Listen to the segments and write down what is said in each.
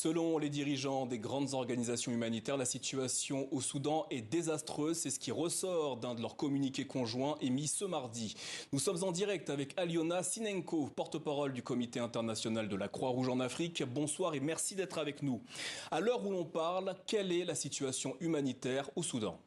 Selon les dirigeants des grandes organisations humanitaires, la situation au Soudan est désastreuse. C'est ce qui ressort d'un de leurs communiqués conjoints émis ce mardi. Nous sommes en direct avec Aliona Sinenko, porte-parole du Comité international de la Croix-Rouge en Afrique. Bonsoir et merci d'être avec nous. À l'heure où l'on parle, quelle est la situation humanitaire au Soudan ?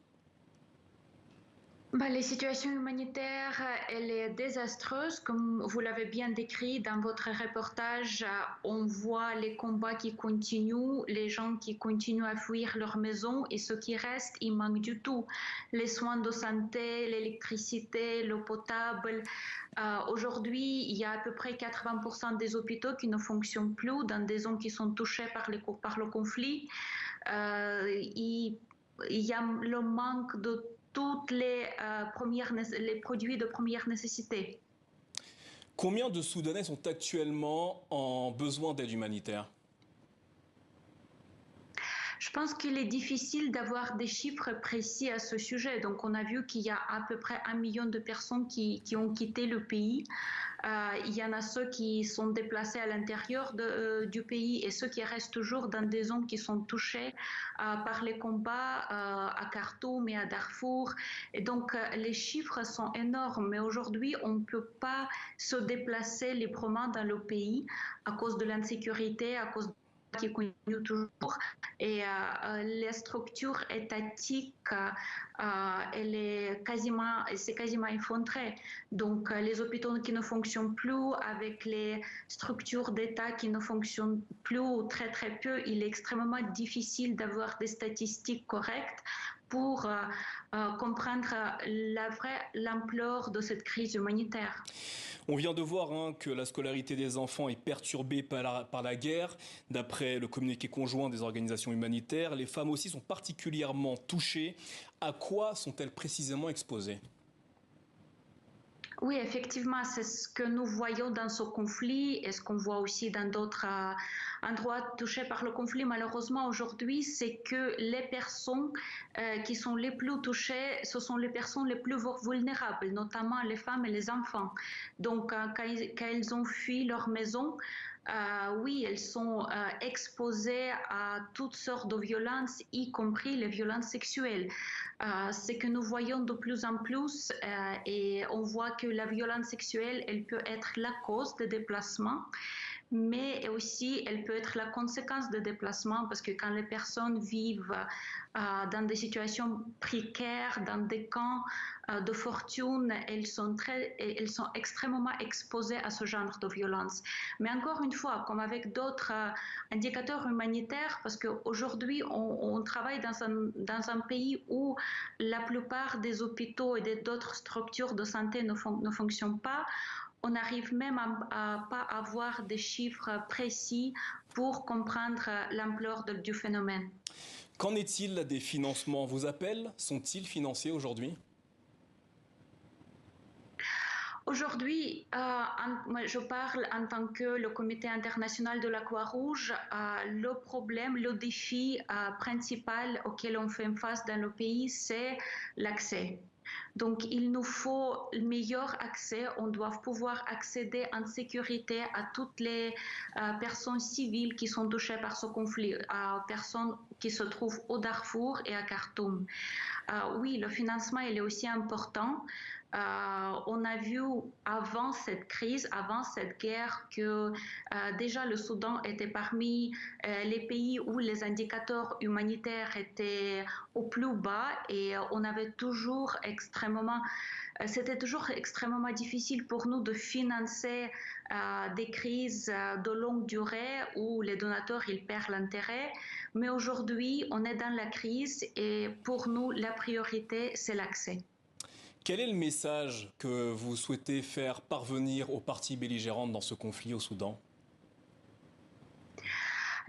La situation humanitaire, elle est désastreuse. Comme vous l'avez bien décrit dans votre reportage, on voit les combats qui continuent, les gens qui continuent à fuir leur maison et ce qui reste, il manque du tout. Les soins de santé, l'électricité, l'eau potable. Aujourd'hui, il y a à peu près 80% des hôpitaux qui ne fonctionnent plus dans des zones qui sont touchées par le conflit. Il y a le manque de toutes les produits de première nécessité. Combien de Soudanais sont actuellement en besoin d'aide humanitaire ? Je pense qu'il est difficile d'avoir des chiffres précis à ce sujet. Donc, on a vu qu'il y a à peu près 1 million de personnes qui ont quitté le pays. Il y en a ceux qui sont déplacés à l'intérieur du pays et ceux qui restent toujours dans des zones qui sont touchées par les combats à Khartoum et à Darfour. Et donc, les chiffres sont énormes. Mais aujourd'hui, on ne peut pas se déplacer librement dans le pays à cause de l'insécurité, à cause qui continue toujours et les structures étatiques c'est quasiment effondré. Donc les hôpitaux qui ne fonctionnent plus, avec les structures d'État qui ne fonctionnent plus ou très très peu, il est extrêmement difficile d'avoir des statistiques correctes pour comprendre l'ampleur de cette crise humanitaire. On vient de voir que la scolarité des enfants est perturbée par la guerre. D'après le communiqué conjoint des organisations humanitaires, les femmes aussi sont particulièrement touchées. À quoi sont-elles précisément exposées ? Oui, effectivement, c'est ce que nous voyons dans ce conflit et ce qu'on voit aussi dans d'autres endroits touchés par le conflit. Malheureusement, aujourd'hui, c'est que les personnes qui sont les plus touchées, ce sont les personnes les plus vulnérables, notamment les femmes et les enfants. Donc, quand ils ont fui leur maison, oui, elles sont exposées à toutes sortes de violences, y compris les violences sexuelles. C'est que nous voyons de plus en plus et on voit que la violence sexuelle, elle peut être la cause des déplacements, mais aussi elle peut être la conséquence des déplacements parce que quand les personnes vivent dans des situations précaires, dans des camps de fortune, elles sont extrêmement exposées à ce genre de violence. Mais encore une fois, comme avec d'autres indicateurs humanitaires, parce qu'aujourd'hui, on travaille dans un pays où la plupart des hôpitaux et d'autres structures de santé ne fonctionnent pas, on n'arrive même à pas avoir des chiffres précis pour comprendre l'ampleur du phénomène. Qu'en est-il des financements ? Vos appels sont-ils financés aujourd'hui ? Aujourd'hui, je parle en tant que le Comité international de la Croix-Rouge. Le problème, le défi principal auquel on fait face dans le pays, c'est l'accès. Donc, il nous faut le meilleur accès. On doit pouvoir accéder en sécurité à toutes les personnes civiles qui sont touchées par ce conflit, à personnes qui se trouvent au Darfour et à Khartoum. Oui, le financement, il est aussi important. On a vu avant cette crise, avant cette guerre, que déjà le Soudan était parmi les pays où les indicateurs humanitaires étaient au plus bas et on avait c'était toujours extrêmement difficile pour nous de financer des crises de longue durée où les donateurs ils perdent l'intérêt. Mais aujourd'hui, on est dans la crise et pour nous, la priorité, c'est l'accès. Quel est le message que vous souhaitez faire parvenir aux parties belligérantes dans ce conflit au Soudan ?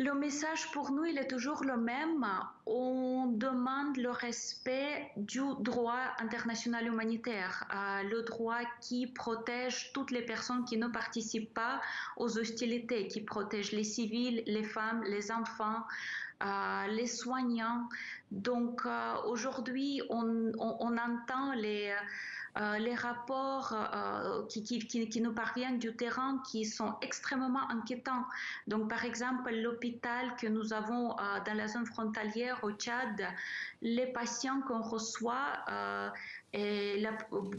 Le message pour nous, il est toujours le même. On demande le respect du droit international humanitaire, le droit qui protège toutes les personnes qui ne participent pas aux hostilités, qui protège les civils, les femmes, les enfants, les soignants. Donc aujourd'hui, on entend les rapports qui nous parviennent du terrain qui sont extrêmement inquiétants. Donc par exemple, l'hôpital que nous avons dans la zone frontalière au Tchad, les patients qu'on reçoit,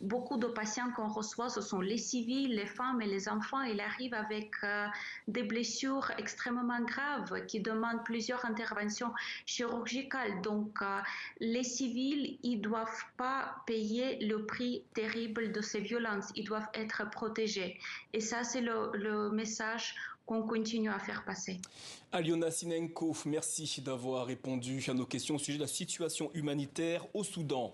beaucoup de patients qu'on reçoit, ce sont les civils, les femmes et les enfants. Ils arrivent avec des blessures extrêmement graves qui demandent plusieurs interventions chirurgicales. Donc, les civils, ils ne doivent pas payer le prix terrible de ces violences. Ils doivent être protégés. Et ça, c'est le message qu'on continue à faire passer. Aliona Sinenko, merci d'avoir répondu à nos questions au sujet de la situation humanitaire au Soudan.